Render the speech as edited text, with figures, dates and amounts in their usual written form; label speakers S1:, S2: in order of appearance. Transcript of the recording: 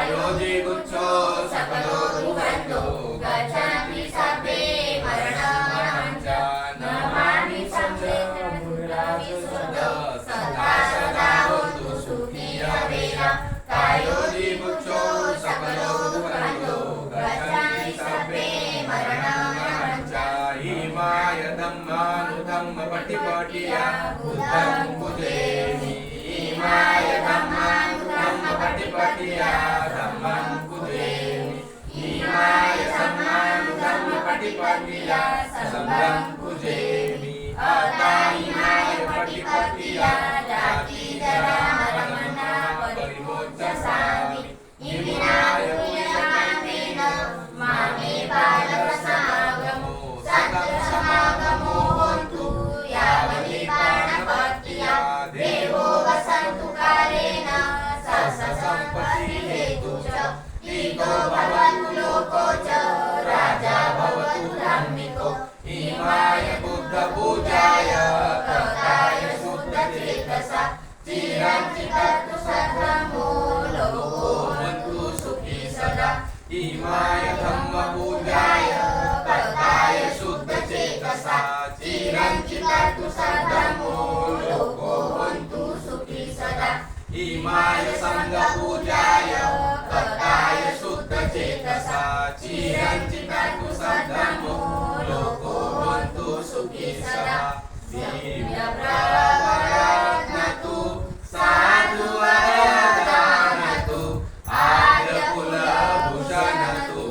S1: कायोजी गुच्छो सकलो दुःखदो गच्छन्ति सर्वे मरणमहञ्च नमामि संविष्णुर्विशुद्धो सदा सदा होतु सुखी अवेला कायोजी गुच्छो सकलो दुःखदो गच्छन्ति सर्वे मरणमहञ्च इमाय धम्मानुधम्मपटिपटिया बुद्धं कुदेमि इमाय धम्मानुधम्मपटिपटिया धम्मं कुदेमि इमाय धम्मानुधम्मपटिपटिया संघं कुदेमि अता इमाय पटिपटिया जाति जरा मरण परिमोचसामि इमाय पूजनामेन मामे बालसमागमो सतं समागमो होन्तु यावनि प्राणपत्या देवो वसन्तु कालेन सम्पत्ति हेतु च लीको भवतु लोको च राजा भवतु धार्मिको इमाय बुद्ध पूजाय कृताय शुद्धचेतसा चिरञ्जीवतु सधर्मो लोको हन्तु सुखी सदा इमाय धम्म पूजाय कृताय शुद्धचेतसा चिरञ्जीवतु सधर्मो लोको हन्तु सुखी सदा इमाय संघ पूजाय कृताय शुद्धचेतसा चिरञ्जीवतु सधर्मो लोको हन्तु सुखी सदा दिव्यप्रवरत्नतु साधु वरदानतु आर्यकुलभूषणतु